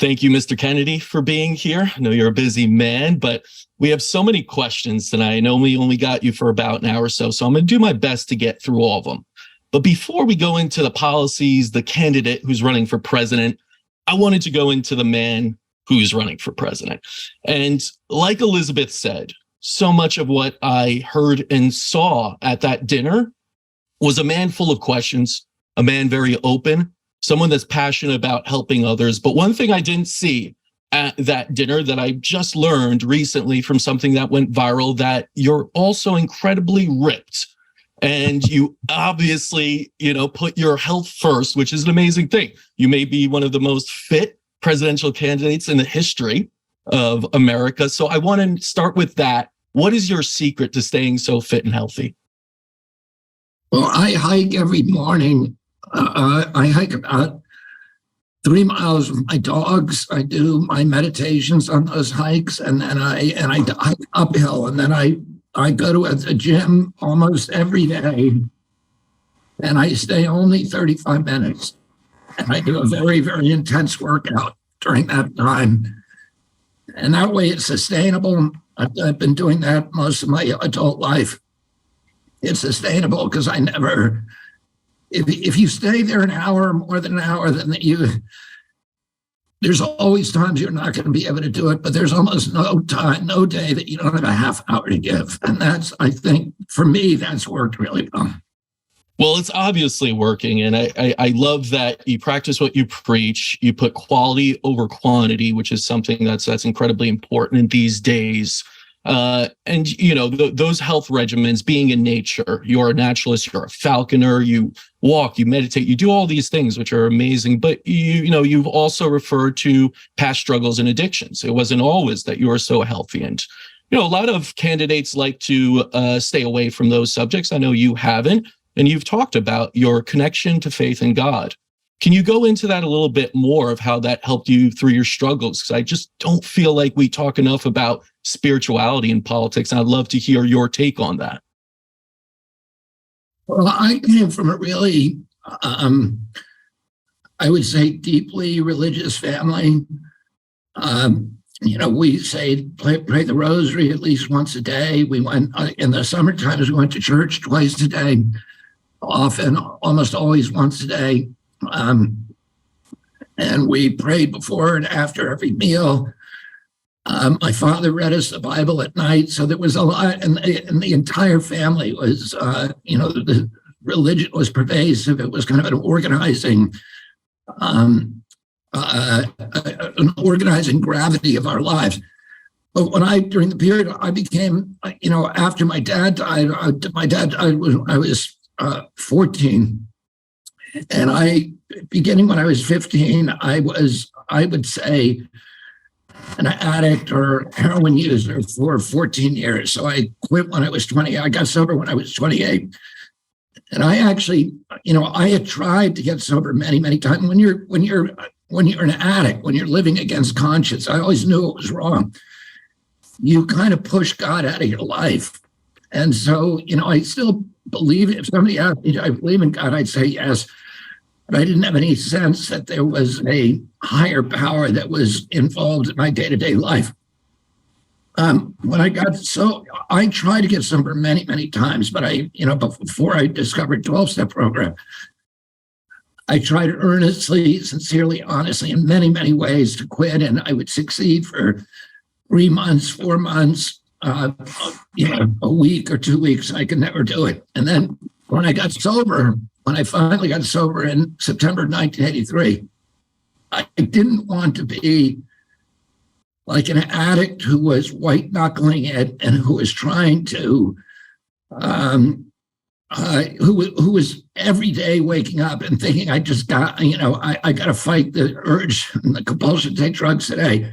Thank you, Mr. Kennedy, for being here. I know you're a busy man, but we have so many questions tonight. I know we only got you for about an hour or so, so I'm going to do my best to get through all of them. But before we go into the policies, the candidate who's running for president, I wanted to go into the man who's running for president. And like Elizabeth said, so much of what I heard and saw at that dinner was a man full of questions, a man very open, someone that's passionate about helping others. But one thing I didn't see at that dinner that I just learned recently from something that went viral, that you're also incredibly ripped. And you obviously, put your health first, which is an amazing thing. You may be one of the most fit presidential candidates in the history of America. So I want to start with that. What is your secret to staying so fit and healthy? Well, I hike every morning. I hike about 3 miles with my dogs. I do my meditations on those hikes, and then I hike uphill, and then I go to a gym almost every day, and I stay only 35 minutes. And I do a very, very intense workout during that time. And that way it's sustainable. I've been doing that most of my adult life. It's sustainable because I never, if you stay there an hour, more than an hour, then there's always times you're not going to be able to do it, but there's almost no time, no day that you don't have a half hour to give. And that's, I think, for me, that's worked really well. Well, it's obviously working. And I love that you practice what you preach. You put quality over quantity, which is something that's incredibly important these days. And those health regimens, being in nature, you're a naturalist, you're a falconer, you walk, you meditate, you do all these things, which are amazing. But you've also referred to past struggles and addictions. It wasn't always that you were so healthy. And, a lot of candidates like to stay away from those subjects. I know you haven't, and you've talked about your connection to faith in God. Can you go into that a little bit more of how that helped you through your struggles? Because I just don't feel like we talk enough about spirituality in politics. And I'd love to hear your take on that. Well, I came from a really, I would say, deeply religious family. We say pray the rosary at least once a day. We went in the summertime, we went to church twice a day, often, almost always once a day. And we prayed before and after every meal. My father read us the Bible at night. So there was a lot, and the entire family was, the religion was pervasive. It was kind of an organizing gravity of our lives. But during the period I became, after my dad died, when I was 14. And beginning when I was 15, I would say, an addict or heroin user for 14 years. So I quit when I was 20. I got sober when I was 28. And I actually, I had tried to get sober many, many times. When you're an addict, when you're living against conscience, I always knew it was wrong. You kind of push God out of your life. And so, I still believe, if somebody asked me, do I believe in God? I'd say yes. But I didn't have any sense that there was a higher power that was involved in my day-to-day life. When I tried to get sober many, many times, but before I discovered 12-step program, I tried earnestly, sincerely, honestly, in many, many ways to quit, and I would succeed for 3 months, 4 months, a week or 2 weeks, and I could never do it. And then when I finally got sober in September 1983, I didn't want to be like an addict who was white knuckling it and who was trying to, who was every day waking up and thinking, I just got, I got to fight the urge and the compulsion to take drugs today.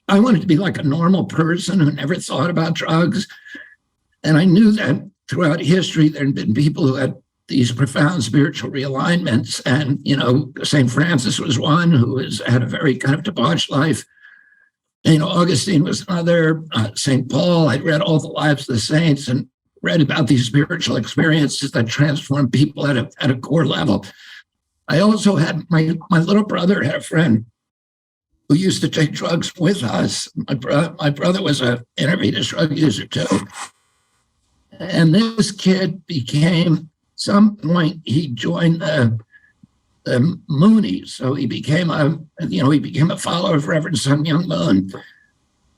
I wanted to be like a normal person who never thought about drugs. And I knew that throughout history, there had been people who had these profound spiritual realignments. And, St. Francis was one who had a very kind of debauched life. Augustine was another, St. Paul. I'd read all the lives of the saints and read about these spiritual experiences that transform people at a core level. I also had my little brother had a friend who used to take drugs with us. My brother was an intravenous drug user too. And this kid became, some point, he joined the Moonies. So he became a follower of Reverend Sun Myung Moon,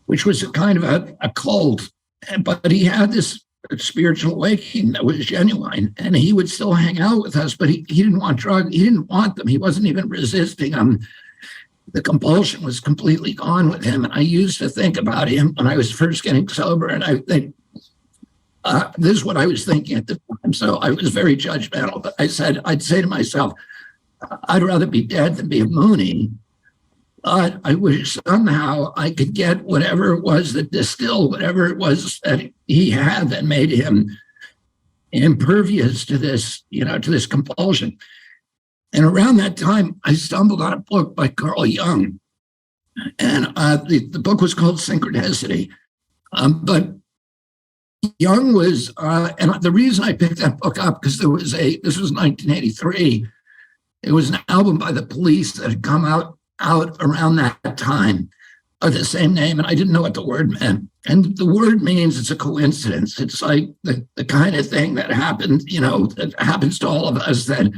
which was a kind of a cult. But he had this spiritual awakening that was genuine, and he would still hang out with us, but he didn't want drugs. He didn't want them. He wasn't even resisting them. The compulsion was completely gone with him. And I used to think about him when I was first getting sober, and I think, this is what I was thinking at the time. So I was very judgmental, but I'd say to myself, I'd rather be dead than be a Moonie. But I wish somehow I could get whatever it was that distilled, whatever it was that he had that made him impervious to this, to this compulsion. And around that time, I stumbled on a book by Carl Jung. And the book was called Synchronicity. But Jung was, and the reason I picked that book up, because this was 1983, it was an album by the Police that had come out around that time of the same name, and I didn't know what the word meant. And the word means it's a coincidence. It's like the kind of thing that happens, that happens to all of us, that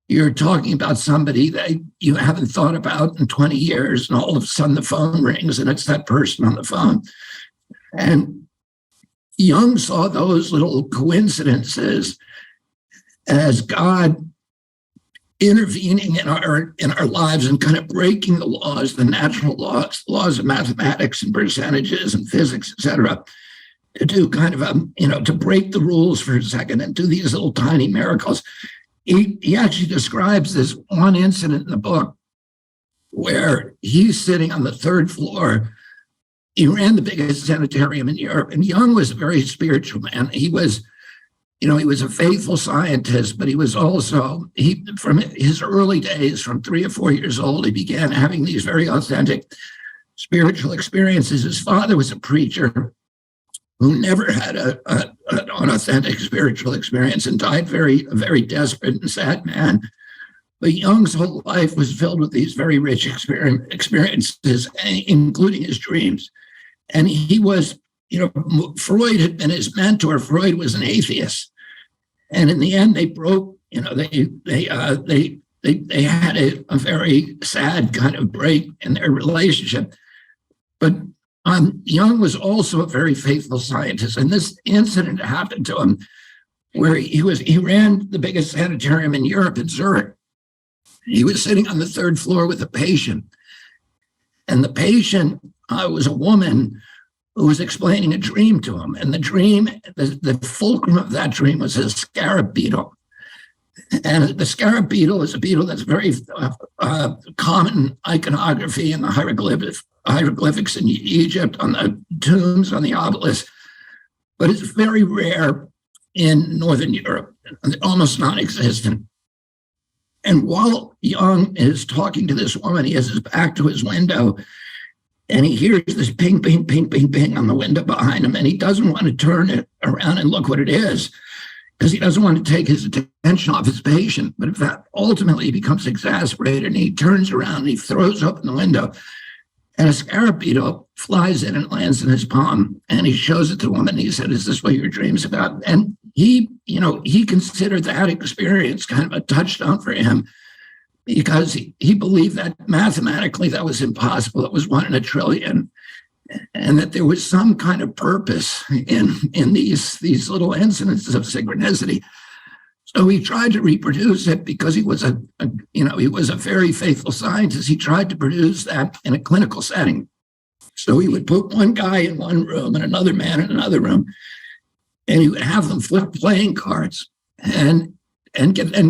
you're talking about somebody that you haven't thought about in 20 years, and all of a sudden the phone rings and it's that person on the phone. And Jung saw those little coincidences as God intervening in our lives and kind of breaking the laws, the natural laws of mathematics and percentages and physics, et cetera, to do kind of to break the rules for a second and do these little tiny miracles. He actually describes this one incident in the book where he's sitting on the third floor. He ran the biggest sanitarium in Europe, and Jung was a very spiritual man. He was a faithful scientist, but he was also, from his early days, from 3 or 4 years old, he began having these very authentic spiritual experiences. His father was a preacher who never had an authentic spiritual experience and died a very desperate and sad man. But Jung's whole life was filled with these very rich experiences, including his dreams. And he was, Freud had been his mentor. Freud was an atheist. And in the end, they broke, they had a very sad kind of break in their relationship. But Jung was also a very faithful scientist. And this incident happened to him where he ran the biggest sanitarium in Europe in Zurich. He was sitting on the third floor with a patient. And the patient was a woman who was explaining a dream to him. And the dream, the fulcrum of that dream was a scarab beetle. And the scarab beetle is a beetle that's very common iconography in the hieroglyphics in Egypt, on the tombs, on the obelisks. But it's very rare in Northern Europe, almost non-existent. And while Jung is talking to this woman, he has his back to his window, and he hears this ping, ping, ping, ping, ping on the window behind him, and he doesn't want to turn it around and look what it is, because he doesn't want to take his attention off his patient. But in fact, ultimately, he becomes exasperated, and he turns around, and he throws open the window, and a scarab beetle flies in and lands in his palm, and he shows it to the woman, and he said, "Is this what your dream's about?" And he considered that experience kind of a touchstone for him, because he believed that mathematically that was impossible. It was 1 in a trillion, and that there was some kind of purpose in these little incidences of synchronicity. So he tried to reproduce it, because he was a very faithful scientist. He tried to produce that in a clinical setting. So he would put one guy in one room and another man in another room, and he would have them flip playing cards and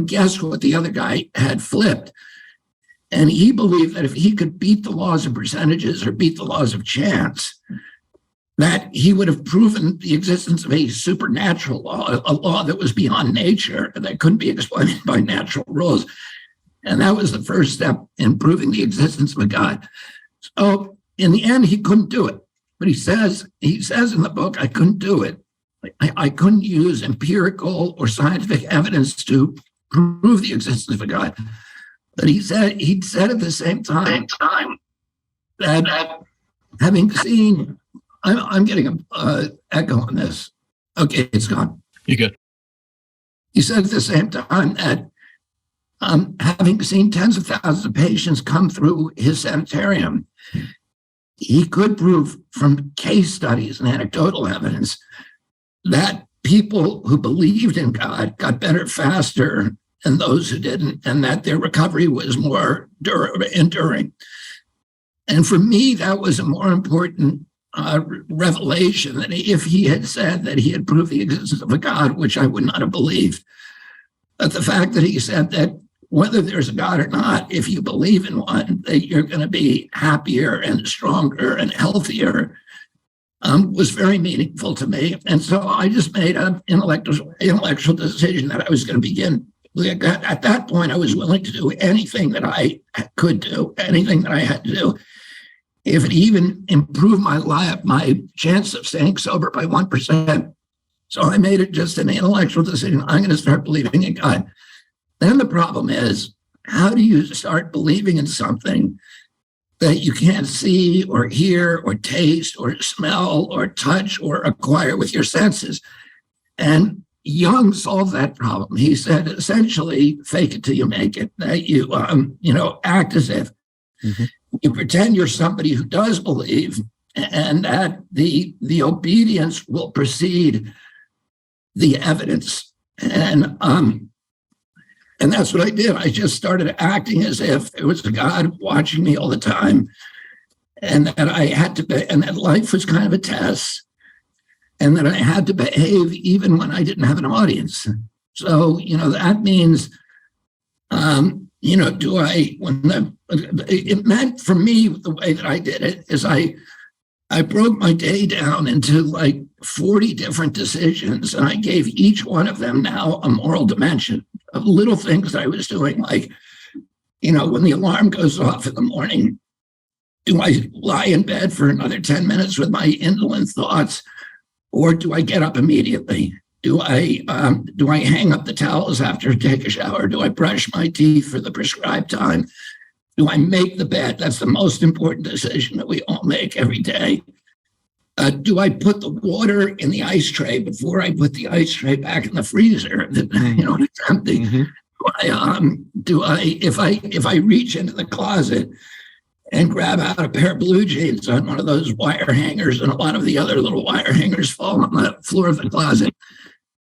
guess what the other guy had flipped. And he believed that if he could beat the laws of percentages or beat the laws of chance, that he would have proven the existence of a supernatural law, a law that was beyond nature, that couldn't be explained by natural rules. And that was the first step in proving the existence of a God. So in the end, he couldn't do it. But he says in the book, I couldn't do it. I couldn't use empirical or scientific evidence to prove the existence of a God. But he'd said at the same time, that having seen, I'm getting a echo on this. Okay, it's gone. You good? He said at the same time that having seen tens of thousands of patients come through his sanitarium, he could prove from case studies and anecdotal evidence that people who believed in God got better faster than those who didn't, and that their recovery was more enduring. And for me, that was a more important revelation than if he had said that he had proved the existence of a God, which I would not have believed. But the fact that he said that whether there's a God or not, if you believe in one, that you're going to be happier and stronger and healthier, was very meaningful to me. And so I just made an intellectual decision that I was going to begin. At that point, I was willing to do anything that I could do, anything that I had to do. If it even improved my life, my chance of staying sober by 1%. So I made it just an intellectual decision. I'm going to start believing in God. Then the problem is, how do you start believing in something that you can't see or hear or taste or smell or touch or acquire with your senses? And Jung solved that problem. He said, essentially, fake it till you make it, that you, act as if you pretend you're somebody who does believe, and that the obedience will precede the evidence. And that's what I did. I just started acting as if there was a God watching me all the time, and that I had to, and that life was kind of a test, and that I had to behave even when I didn't have an audience. So, that means, it meant for me, the way that I did it is I broke my day down into like 40 different decisions, and I gave each one of them now a moral dimension of little things that I was doing. Like, when the alarm goes off in the morning, do I lie in bed for another 10 minutes with my indolent thoughts, or do I get up immediately? Do I hang up the towels after I take a shower? Do I brush my teeth for the prescribed time? Do I make the bed? That's the most important decision that we all make every day. Do I put the water in the ice tray before I put the ice tray back in the freezer? It's empty. If I reach into the closet and grab out a pair of blue jeans on one of those wire hangers, and a lot of the other little wire hangers fall on the floor of the closet,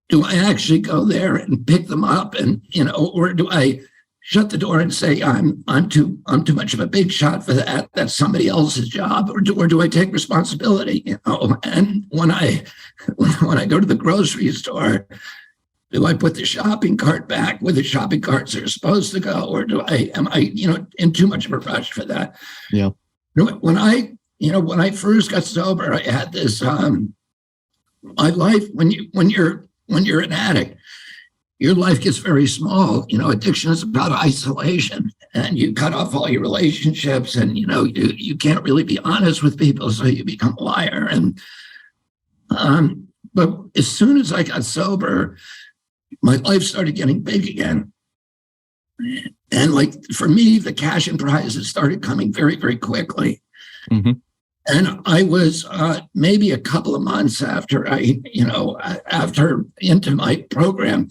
do I actually go there and pick them up, and or do I shut the door and say I'm too much of a big shot for that? That's somebody else's job, or do I take responsibility? And when I go to the grocery store, do I put the shopping cart back where the shopping carts are supposed to go, or am I in too much of a rush for that? Yeah. When I first got sober, I had this. My life, when you're an addict, your life gets very small. Addiction is about isolation, and you cut off all your relationships, and you can't really be honest with people, so you become a liar. And but as soon as I got sober, my life started getting big again. And like for me, the cash and prizes started coming very, very quickly. Mm-hmm. And I was maybe a couple of months after after into my program,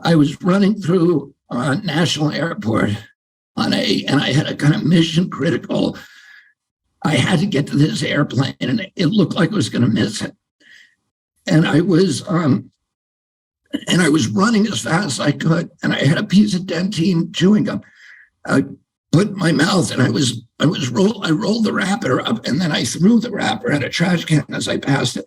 I was running through a national airport and I had a kind of mission critical. I had to get to this airplane, and it looked like I was going to miss it. And I was running as fast as I could, and I had a piece of Dentine chewing gum. I put in my mouth, and I rolled the wrapper up, and then I threw the wrapper at a trash can as I passed it.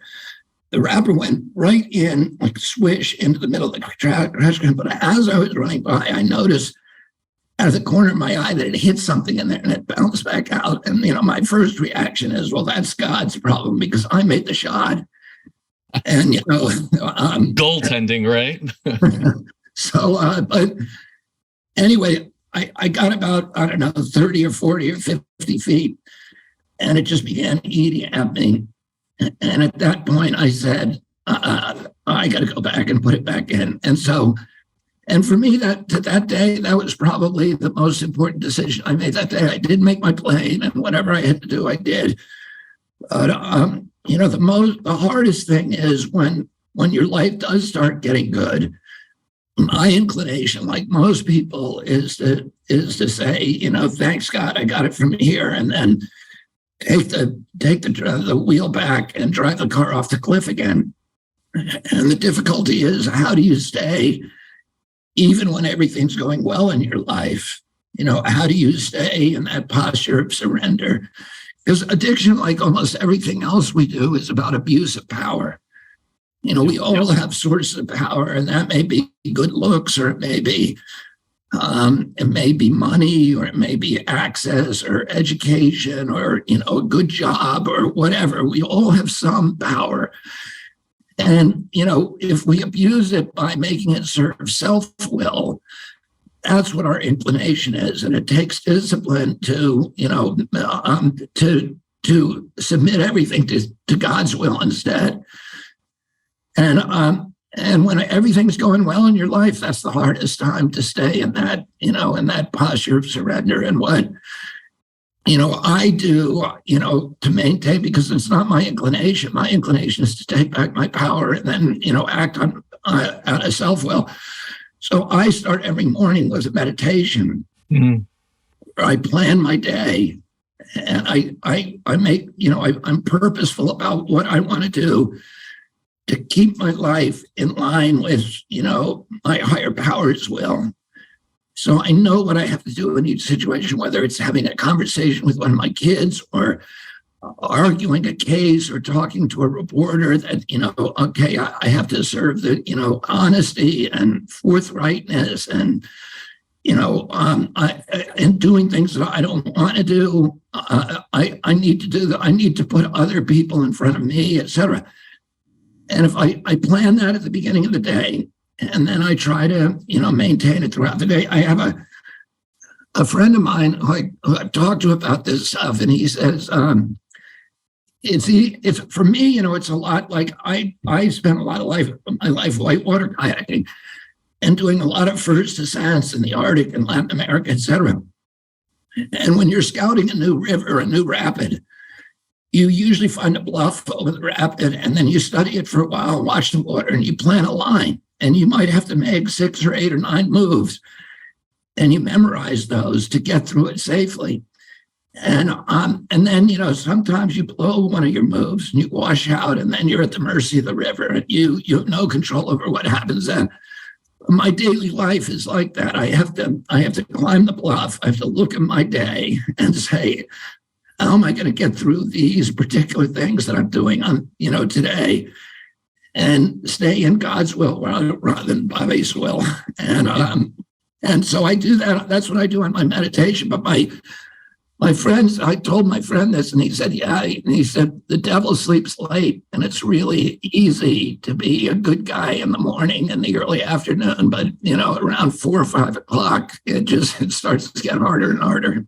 The wrapper went right in, like swish, into the middle of the trash can. But as I was running by, I noticed out of the corner of my eye that it hit something in there, and it bounced back out. And my first reaction is, well, that's God's problem because I made the shot. And goaltending, right? So, but anyway, I got about 30 or 40 or 50 feet, and it just began eating at me. And at that point, I said, I got to go back and put it back in. And so And for me, that day, that was probably the most important decision I made that day. I did make my plane, and whatever I had to do, I did. But the hardest thing is when your life does start getting good. My inclination, like most people, is to say, thanks God, I got it from here, and then take the wheel back and drive the car off the cliff again. And the difficulty is, how do you stay even when everything's going well in your life? How do you stay in that posture of surrender? Because addiction, like almost everything else we do, is about abuse of power. We all have sources of power, and that may be good looks, or it may be money, or it may be access or education, or a good job or whatever. We all have some power. And if we abuse it by making it serve self-will, that's what our inclination is. And it takes discipline to submit everything to God's will instead. And when everything's going well in your life, that's the hardest time to stay in that, in that posture of surrender. And what, I do, to maintain, because it's not my inclination. My inclination is to take back my power and then, act on out of self-will. So I start every morning with a meditation. Mm-hmm. I plan my day, and I make, I'm purposeful about what I want to do to keep my life in line with, my higher power's will. So I know what I have to do in each situation, whether it's having a conversation with one of my kids, or arguing a case, or talking to a reporter that, okay, I have to serve the, honesty and forthrightness, and, and doing things that I don't want to do. I need to do that. I need to put other people in front of me, etc. And if I plan that at the beginning of the day, and then I try to, maintain it throughout the day. I have a friend of mine who I've talked to about this stuff, and he says, it's for me, it's a lot like I spent a lot of my life whitewater kayaking and doing a lot of first ascents in the Arctic and Latin America, etc. And when you're scouting a new river, a new rapid, you usually find a bluff over the rapid, and then you study it for a while, watch the water, and you plan a line. And you might have to make 6 or 8 or 9 moves, and you memorize those to get through it safely. And then, sometimes you blow one of your moves and you wash out, and then you're at the mercy of the river, and you have no control over what happens then. My daily life is like that. I have to climb the bluff. I have to look at my day and say, how am I going to get through these particular things that I'm doing on, today, and stay in God's will rather than Bobby's will. And so I do that. That's what I do in my meditation. But my friends, I told my friend this, and he said, yeah. And he said, the devil sleeps late, and it's really easy to be a good guy in the morning and the early afternoon. But, around 4 or 5 o'clock, it starts to get harder and harder.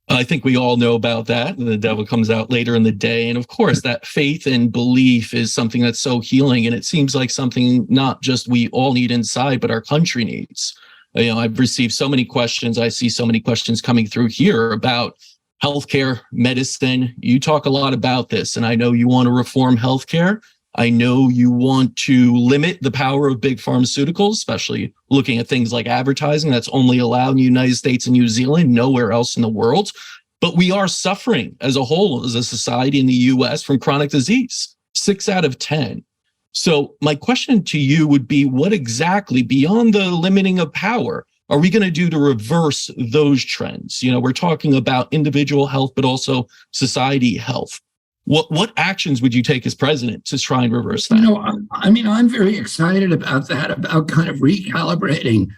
I think we all know about that. The devil comes out later in the day. And of course, that faith and belief is something that's so healing. And it seems like something not just we all need inside, but our country needs. I've received so many questions. I see so many questions coming through here about healthcare, medicine. You talk a lot about this, and I know you want to reform healthcare. I know you want to limit the power of big pharmaceuticals, especially looking at things like advertising that's only allowed in the United States and New Zealand, nowhere else in the world. But we are suffering as a whole, as a society in the US, from chronic disease, 6 out of 10. So my question to you would be, what exactly, beyond the limiting of power, are we going to do to reverse those trends? We're talking about individual health, but also society health. What actions would you take as president to try and reverse that? I'm very excited about that, about kind of recalibrating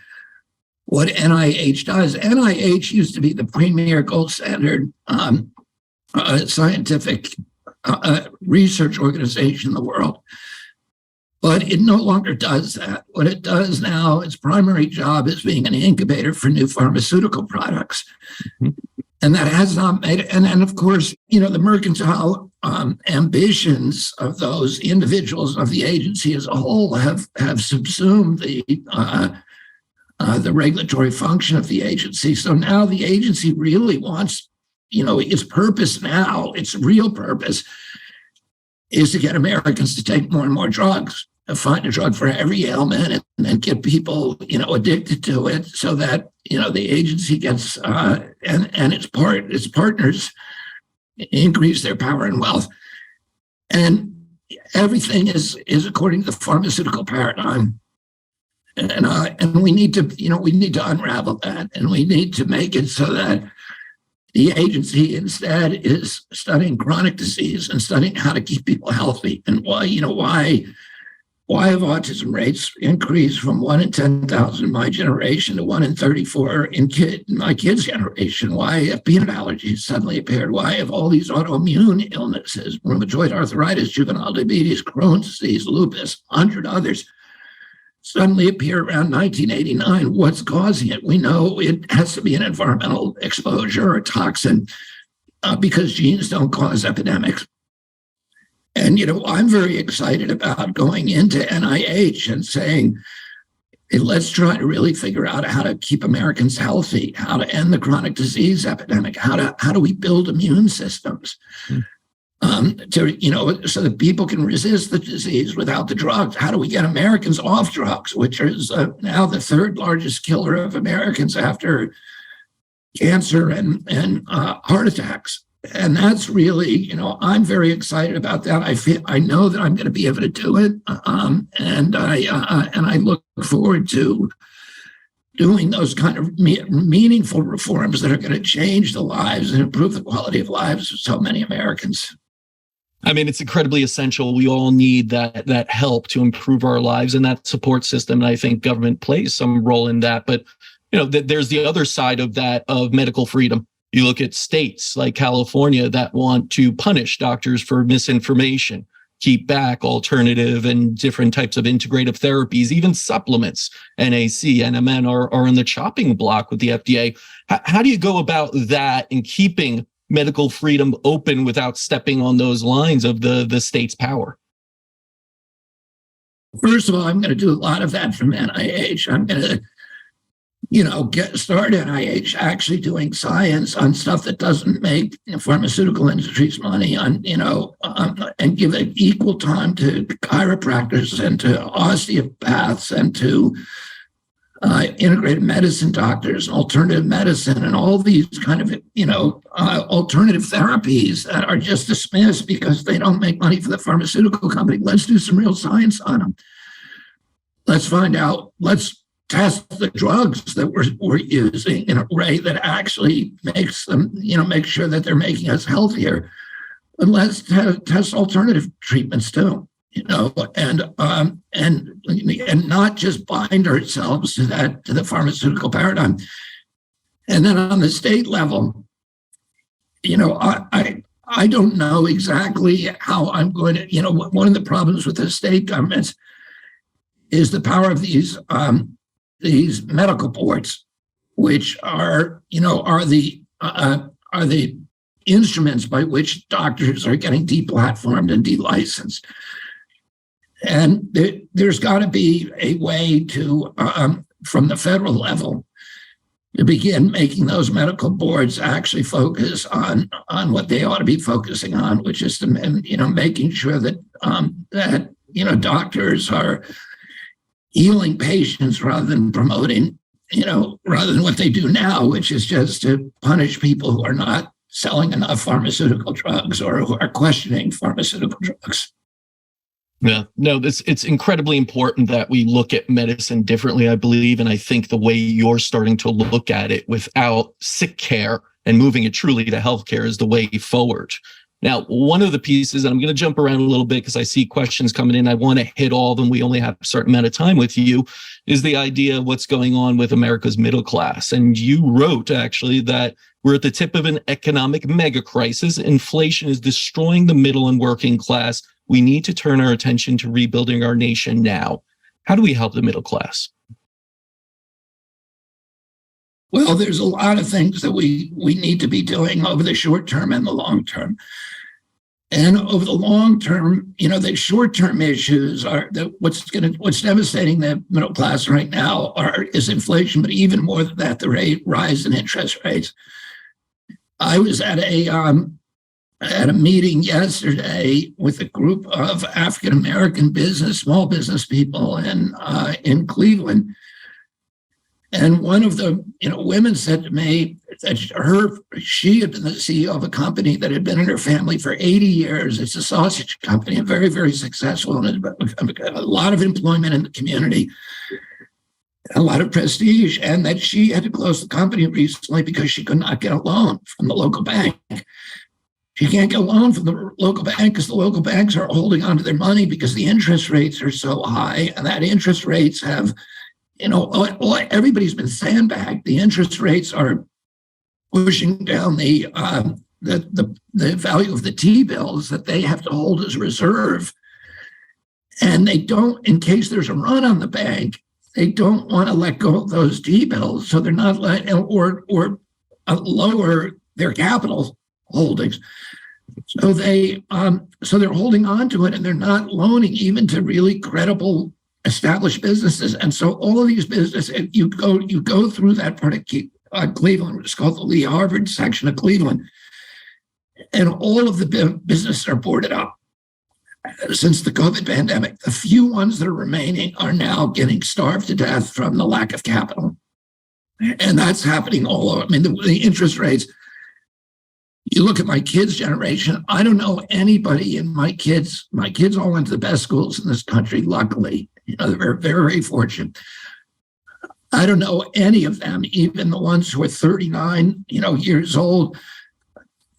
what NIH does. NIH used to be the premier gold standard scientific research organization in the world, but it no longer does that. What it does now, its primary job is being an incubator for new pharmaceutical products. Mm-hmm. And that has not made it. And of course, the mercantile ambitions of those individuals of the agency as a whole have subsumed the regulatory function of the agency. So now the agency really wants, its purpose now, its real purpose is to get Americans to take more and more drugs, find a drug for every ailment, and then get people, addicted to it, so that the agency gets and its partners increase their power and wealth, and everything is according to the pharmaceutical paradigm, and we need to unravel that, and we need to make it so that the agency instead is studying chronic disease and studying how to keep people healthy. And why have autism rates increased from 1 in 10,000 in my generation to 1 in 34 in my kids' generation? Why have peanut allergies suddenly appeared? Why have all these autoimmune illnesses, rheumatoid arthritis, juvenile diabetes, Crohn's disease, lupus, 100 others, suddenly appear around 1989? What's causing it? We know it has to be an environmental exposure or a toxin, because genes don't cause epidemics. And, I'm very excited about going into NIH and saying, hey, let's try to really figure out how to keep Americans healthy, how to end the chronic disease epidemic, how do we build immune systems? So that people can resist the disease without the drugs. How do we get Americans off drugs, which is now the third largest killer of Americans after cancer and heart attacks? And that's really, I'm very excited about that. I know that I'm going to be able to do it, and I look forward to doing those kind of meaningful reforms that are going to change the lives and improve the quality of lives of so many Americans. I mean, it's incredibly essential. We all need that help to improve our lives and that support system. And I think government plays some role in that. But, there's the other side of that, of medical freedom. You look at states like California that want to punish doctors for misinformation, keep back alternative and different types of integrative therapies, even supplements. NAC, NMN are in the chopping block with the FDA. How do you go about that and keeping medical freedom open without stepping on those lines of the state's power? First of all, I'm going to do a lot of that from NIH. I'm going to, start NIH actually doing science on stuff that doesn't make pharmaceutical industries money, and give it equal time to chiropractors and to osteopaths and to integrated medicine doctors, alternative medicine, and all these kind of, alternative therapies that are just dismissed because they don't make money for the pharmaceutical company. Let's do some real science on them. Let's find out, let's test the drugs that we're using in a way that actually makes them, make sure that they're making us healthier. And let's test alternative treatments too. And not just bind ourselves to the pharmaceutical paradigm. And then on the state level, I don't know exactly how I'm going to, one of the problems with the state governments is the power of these medical boards, which are the instruments by which doctors are getting deplatformed and delicensed. And there's got to be a way to, from the federal level, to begin making those medical boards actually focus on what they ought to be focusing on, which is to, making sure that doctors are healing patients rather than promoting, rather than what they do now, which is just to punish people who are not selling enough pharmaceutical drugs or who are questioning pharmaceutical drugs. Yeah, no, it's incredibly important that we look at medicine differently, I believe. And I think the way you're starting to look at it without sick care and moving it truly to healthcare is the way forward. Now, one of the pieces, and I'm going to jump around a little bit because I see questions coming in. I want to hit all of them. We only have a certain amount of time with you, is the idea of what's going on with America's middle class. And you wrote actually that we're at the tip of an economic mega crisis. Inflation is destroying the middle and working class. We need to turn our attention to rebuilding our nation now. How do we help the middle class? Well, there's a lot of things that we need to be doing over the short term and the long term. And over the long term, the short-term issues are that what's devastating the middle class right now is inflation, but even more than that, the rise in interest rates. I was at a meeting yesterday with a group of African American small business people in Cleveland. And one of the women said to me that she had been the CEO of a company that had been in her family for 80 years. It's a sausage company, and very, very successful, and a lot of employment in the community, a lot of prestige, and that she had to close the company recently because she could not get a loan from the local bank. She can't get a loan from the local bank because the local banks are holding onto their money because the interest rates are so high, and that interest rates have everybody's been sandbagged. The interest rates are pushing down the value of the T-bills that they have to hold as reserve. And they don't, in case there's a run on the bank, they don't want to let go of those T-bills. So they're not or lower their capital holdings. So they're holding on to it, and they're not loaning even to really credible established businesses. And so all of these businesses, you go through that part of Cleveland, it's called the Lee Harvard section of Cleveland, and all of the businesses are boarded up since the COVID pandemic. The few ones that are remaining are now getting starved to death from the lack of capital. And that's happening all over. I mean, the interest rates, you look at my kids' generation, I don't know anybody in my kids all went to the best schools in this country, luckily. They're very, very fortunate. I don't know any of them, even the ones who are 39, years old,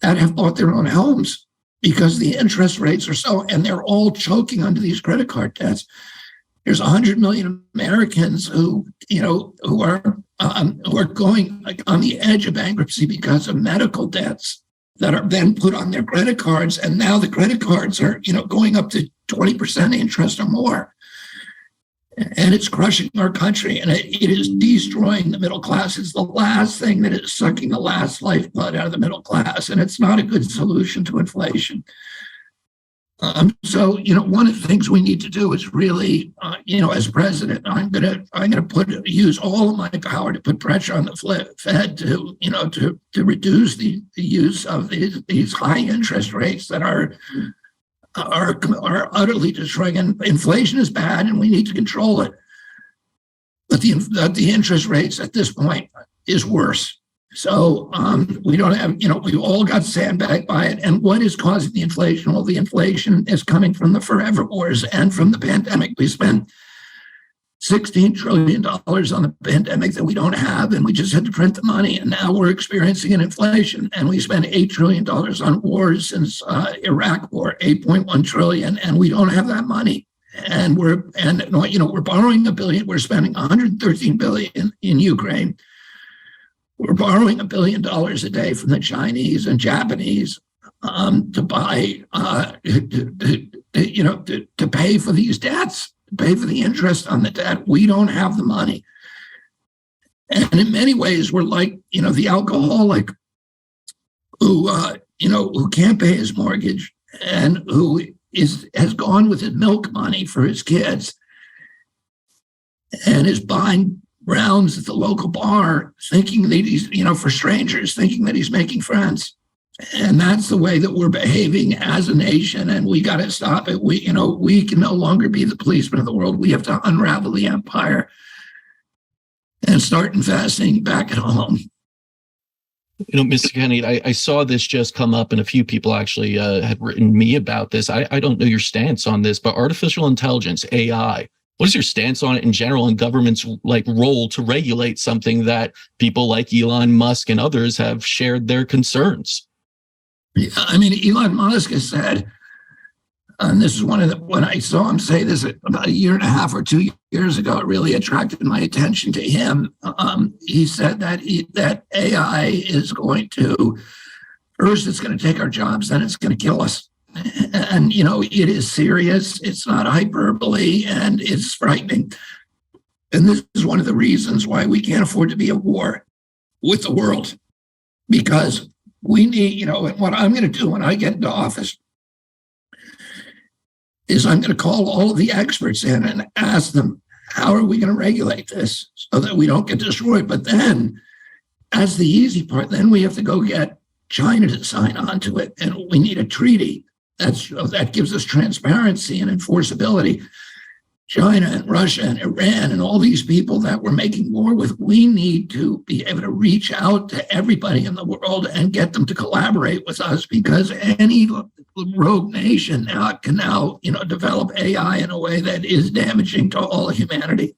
that have bought their own homes because the interest rates are so, and they're all choking under these credit card debts. There's 100 million Americans who are going on the edge of bankruptcy because of medical debts that are then put on their credit cards. And now the credit cards are, going up to 20% interest or more. And it's crushing our country, and it is destroying the middle class. It's the last thing that is sucking the last lifeblood out of the middle class, and it's not a good solution to inflation. So, one of the things we need to do is really, as president, I'm gonna use all of my power to put pressure on the Fed to reduce the use of these high interest rates that are utterly destroying. And inflation is bad, and we need to control it. But the interest rates at this point is worse. So we don't have, we all got sandbagged by it. And what is causing the inflation? Well, the inflation is coming from the forever wars and from the pandemic. We spent $16 trillion on the pandemic that we don't have, and we just had to print the money. And now we're experiencing an inflation, and we spent $8 trillion on wars since Iraq War, 8.1 trillion, and we don't have that money. And we're borrowing $1 billion. We're spending 113 billion in Ukraine. We're borrowing $1 billion a day from the Chinese and Japanese to buy, to pay for these debts, to pay for the interest on the debt. We don't have the money. And in many ways, we're like, the alcoholic who can't pay his mortgage and who has gone with his milk money for his kids and is buying rounds at the local bar, thinking that he's, for strangers, thinking that he's making friends. And that's the way that we're behaving as a nation, and we got to stop it. We can no longer be the policeman of the world. We have to unravel the empire and start investing back at home. Mr. Kennedy, I saw this just come up, and a few people actually had written me about this. I don't know your stance on this, but artificial intelligence, AI, what is your stance on it in general, and government's role to regulate something that people like Elon Musk and others have shared their concerns? Yeah, Elon Musk has said, and this is when I saw him say this about a year and a half or 2 years ago, it really attracted my attention to him. He said that AI is going to, first it's going to take our jobs, then it's going to kill us. And, it is serious. It's not hyperbole, and it's frightening. And this is one of the reasons why we can't afford to be at war with the world, because we need, what I'm going to do when I get into office is I'm going to call all of the experts in and ask them, how are we going to regulate this so that we don't get destroyed? But then, as the easy part, then we have to go get China to sign on to it. And we need a treaty that gives us transparency and enforceability. China and Russia and Iran and all these people that we're making war with, we need to be able to reach out to everybody in the world and get them to collaborate with us, because any rogue nation can now develop AI in a way that is damaging to all of humanity.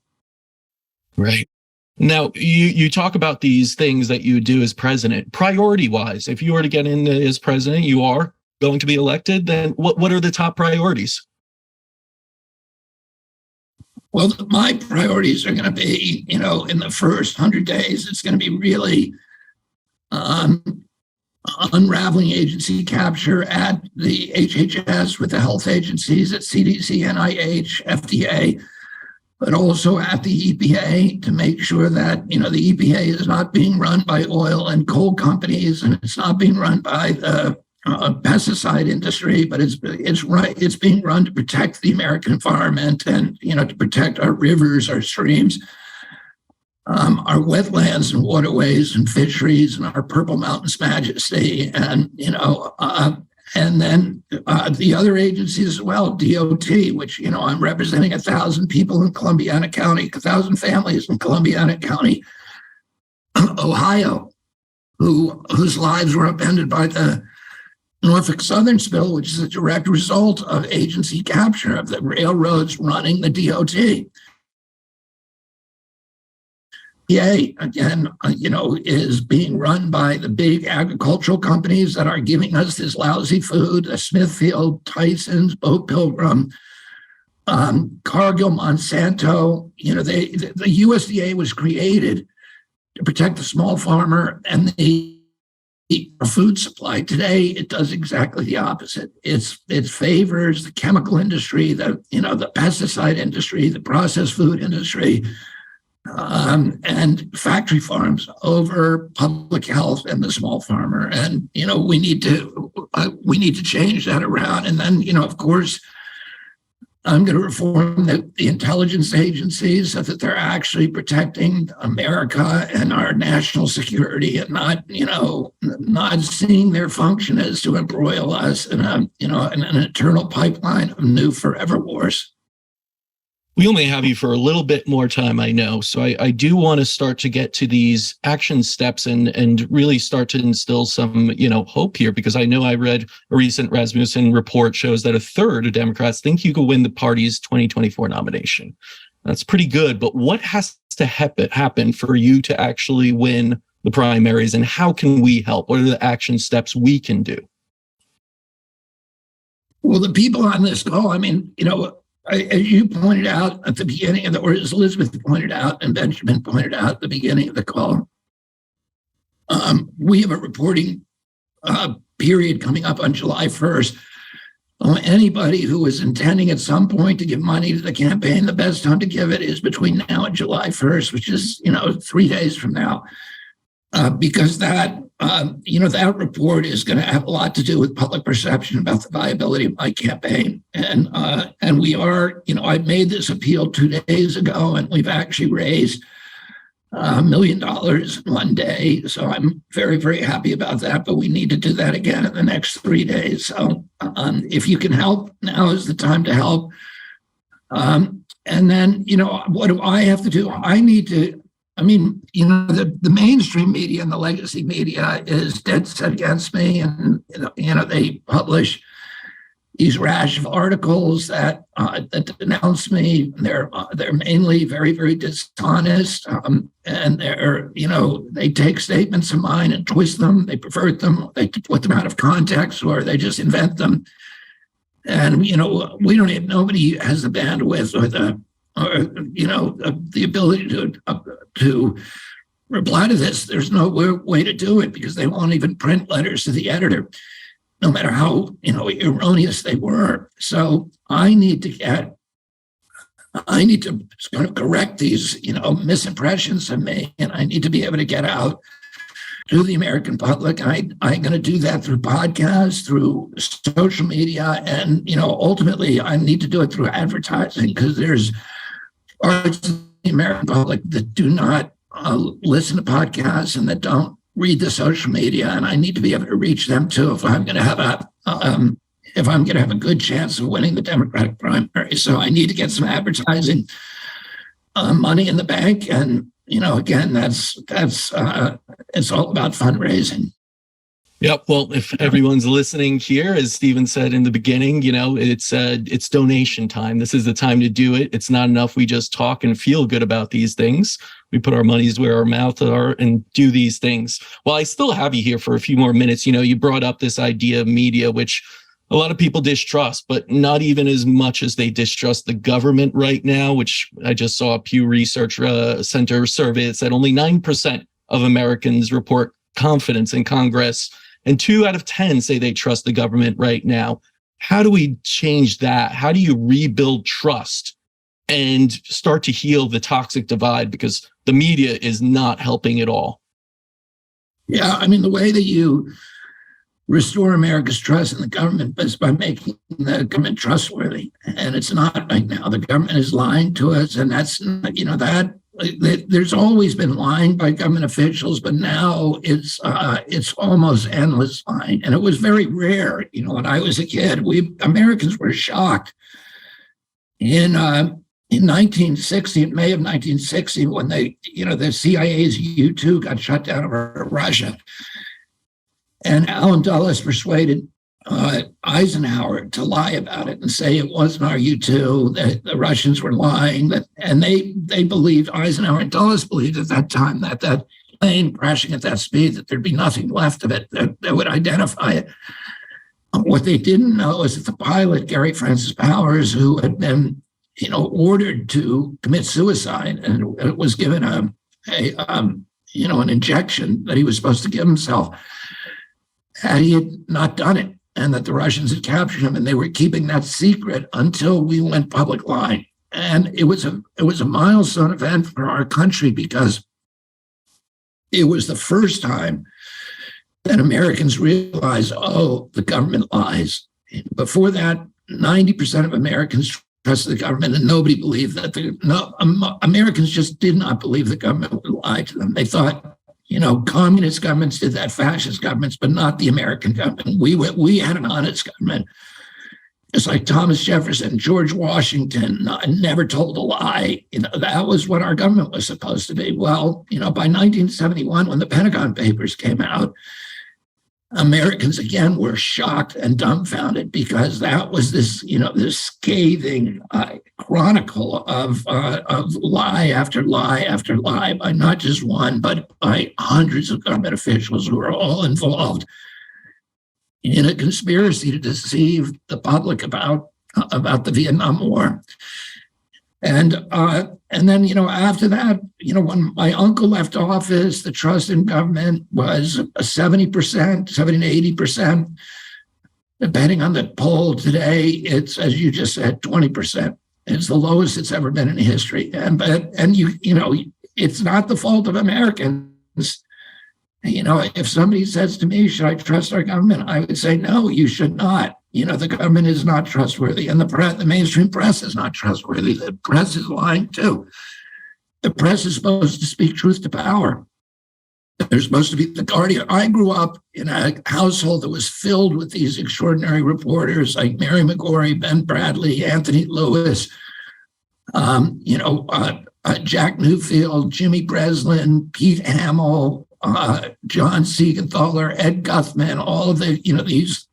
Right. Now, you talk about these things that you do as president. Priority-wise, if you were to get in as president, you are going to be elected, then what are the top priorities? Well, my priorities are going to be, in the first 100 days, it's going to be really unraveling agency capture at the HHS with the health agencies at CDC, NIH, FDA, but also at the EPA to make sure that, the EPA is not being run by oil and coal companies, and it's not being run by the pesticide industry, but it's being run to protect the American environment and to protect our rivers, our streams, our wetlands and waterways and fisheries, and our Purple Mountains majesty, and and then the other agencies as well, DOT, which I'm representing 1,000 people in Columbiana County, 1,000 families in Columbiana County, Ohio, whose lives were upended by the Norfolk Southern spill, which is a direct result of agency capture of the railroads running the DOT. EPA, again, is being run by the big agricultural companies that are giving us this lousy food, Smithfield, Tyson's, Boat Pilgrim, Cargill, Monsanto. The USDA was created to protect the small farmer and the food supply. Today, it does exactly the opposite. It favors the chemical industry, the pesticide industry, the processed food industry, and factory farms over public health and the small farmer. And we need to change that around. And then of course, I'm going to reform the intelligence agencies so that they're actually protecting America and our national security, and not seeing their function as to embroil us in an eternal pipeline of new forever wars. We only have you for a little bit more time, I know. So I do want to start to get to these action steps and really start to instill some, hope here, because I know I read a recent Rasmussen report shows that 1/3 of Democrats think you could win the party's 2024 nomination. That's pretty good. But what has to happen for you to actually win the primaries, and how can we help? What are the action steps we can do? Well, the people on this call, as you pointed out at the beginning or as Elizabeth pointed out and Benjamin pointed out at the beginning of the call, we have a reporting period coming up on July 1st. Anybody who is intending at some point to give money to the campaign, the best time to give it is between now and July 1st, which is 3 days from now, because that report is going to have a lot to do with public perception about the viability of my campaign. And we are, I made this appeal 2 days ago, and we've actually raised $1 million in 1 day. So I'm very, very happy about that. But we need to do that again in the next 3 days. So if you can help, now is the time to help. And then, what do I have to do? I need to. The mainstream media and the legacy media is dead set against me, and they publish these rash of articles that denounce me. They're mainly very, very dishonest, and they take statements of mine and twist them. They pervert them. They put them out of context, or they just invent them. And we don't have. Nobody has the bandwidth or the ability to reply to this. There's no way to do it, because they won't even print letters to the editor, no matter how erroneous they were. So I need to kind of correct these misimpressions of me, and I need to be able to get out to the American public. I'm going to do that through podcasts, through social media, and ultimately I need to do it through advertising, because there's parts of the American public that do not listen to podcasts and that don't read the social media, and I need to be able to reach them too if I'm going to have a good chance of winning the Democratic primary. So I need to get some advertising money in the bank, and again, that's it's all about fundraising. Yep. Well, if everyone's listening here, as Stephen said in the beginning, it's donation time. This is the time to do it. It's not enough we just talk and feel good about these things. We put our monies where our mouth are and do these things. Well, I still have you here for a few more minutes. You brought up this idea of media, which a lot of people distrust, but not even as much as they distrust the government right now, which I just saw a Pew Research Center survey that said only 9% of Americans report confidence in Congress, and 2 out of 10 say they trust the government right now. How do we change that? How do you rebuild trust and start to heal the toxic divide? Because the media is not helping at all. Yeah, I mean, the way that you restore America's trust in the government is by making the government trustworthy. And it's not right now. The government is lying to us. And that's, there's always been lying by government officials, but now it's almost endless lying. And it was very rare. When I was a kid, Americans were shocked in 1960, in May of 1960, when the CIA's U-2 got shut down over Russia. And Allen Dulles persuaded Eisenhower to lie about it and say it wasn't our U-2, that the Russians were lying. And they believed, Eisenhower and Dulles believed at that time, that plane crashing at that speed, that there'd be nothing left of it that would identify it. What they didn't know is that the pilot, Gary Francis Powers, who had been ordered to commit suicide and was given an injection that he was supposed to give himself, and he had not done it, and that the Russians had captured him, and they were keeping that secret until we went public line. And it was a milestone event for our country, because it was the first time that Americans realized, the government lies. Before that, 90% of Americans trusted the government, and nobody believed that. Americans just did not believe the government would lie to them. They thought, communist governments did that, fascist governments, but not the American government. We had an honest government. It's like Thomas Jefferson, George Washington never told a lie. That was what our government was supposed to be. Well, by 1971, when the Pentagon Papers came out, Americans again were shocked and dumbfounded, because that was this scathing chronicle of lie after lie after lie by not just one, but by hundreds of government officials who were all involved in a conspiracy to deceive the public about the Vietnam War. And then, after that, when my uncle left office, the trust in government was 70%, 70 to 80%. Depending on the poll today, it's, as you just said, 20%. It's the lowest it's ever been in history. And it's not the fault of Americans. If somebody says to me, should I trust our government? I would say, no, you should not. The government is not trustworthy, and the mainstream press is not trustworthy. The press is lying too. The press is supposed to speak truth to power. They're supposed to be the guardian. I grew up in a household that was filled with these extraordinary reporters like Mary McGorry, Ben Bradley, Anthony Lewis, Jack Newfield, Jimmy Breslin, Pete Hamill, John Siegenthaler, Ed Guthman, all of these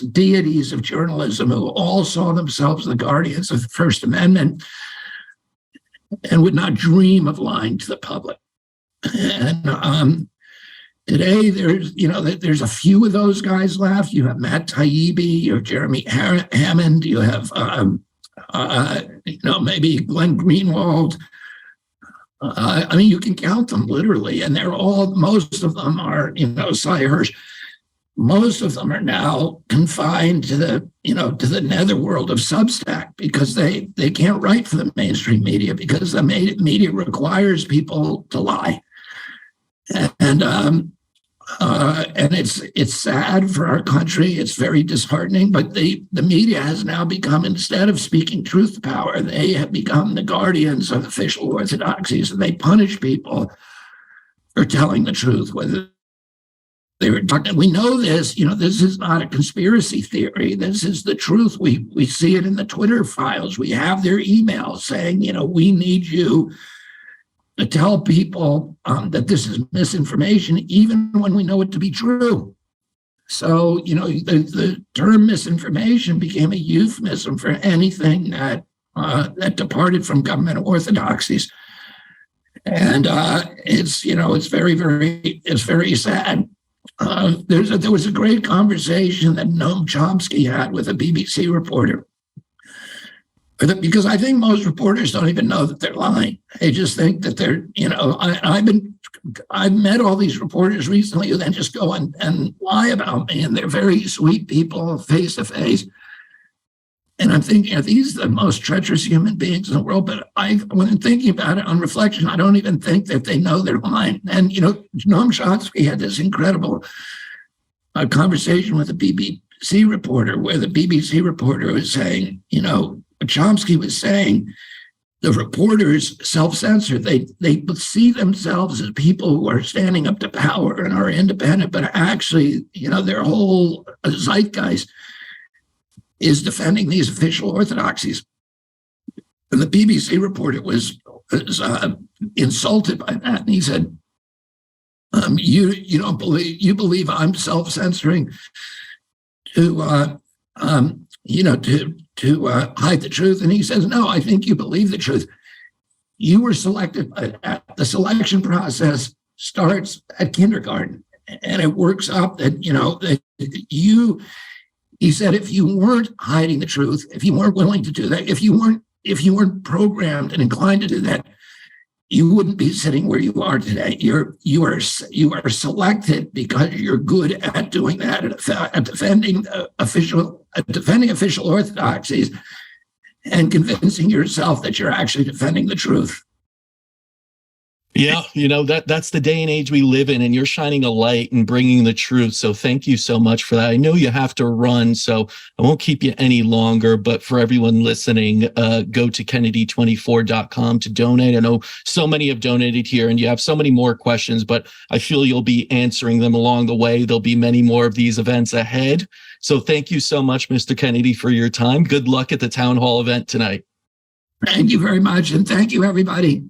deities of journalism who all saw themselves the guardians of the First Amendment and would not dream of lying to the public. And today, there's a few of those guys left. You have Matt Taibbi, you have Jeremy Hammond, you have maybe Glenn Greenwald. You can count them literally, and most of them are, Cy Hirsch. Most of them are now confined to the netherworld of Substack, because they can't write for the mainstream media, because the media requires people to lie. And And it's sad for our country. It's very disheartening. But the media has now become, instead of speaking truth to power, they have become the guardians of official orthodoxies, and they punish people for telling the truth, whether they were talking. We know this. This is not a conspiracy theory. This is the truth. We see it in the Twitter files. We have their emails saying, we need you to tell people that this is misinformation, even when we know it to be true. So, the term misinformation became a euphemism for anything that departed from government orthodoxies. And it's very sad. There was a great conversation that Noam Chomsky had with a BBC reporter. Because I think most reporters don't even know that they're lying. They just think that they're, I've met all these reporters recently who then just go and lie about me, and they're very sweet people face to face. And I'm thinking, are these the most treacherous human beings in the world? But when I'm thinking about it on reflection, I don't even think that they know they're lying. And, Noam Chomsky had this incredible conversation with a BBC reporter, where the BBC reporter was saying, Chomsky was saying the reporters self-censor. They see themselves as people who are standing up to power and are independent, but actually, their whole zeitgeist is defending these official orthodoxies. And the BBC reporter was insulted by that, and he said, you believe I'm self-censoring to hide the truth? And he says, no, I think you believe the truth. You were selected. The selection process starts at kindergarten, and it works up that, he said, if you weren't hiding the truth, if you weren't willing to do that, if you weren't programmed and inclined to do that, you wouldn't be sitting where you are today. You are selected because you're good at doing that, at defending official orthodoxies and convincing yourself that you're actually defending the truth. Yeah, that's the day and age we live in, and you're shining a light and bringing the truth. So thank you so much for that. I know you have to run, so I won't keep you any longer. But for everyone listening, go to Kennedy24.com to donate. I know so many have donated here, and you have so many more questions, but I feel you'll be answering them along the way. There'll be many more of these events ahead. So thank you so much, Mr. Kennedy, for your time. Good luck at the town hall event tonight. Thank you very much, and thank you, everybody.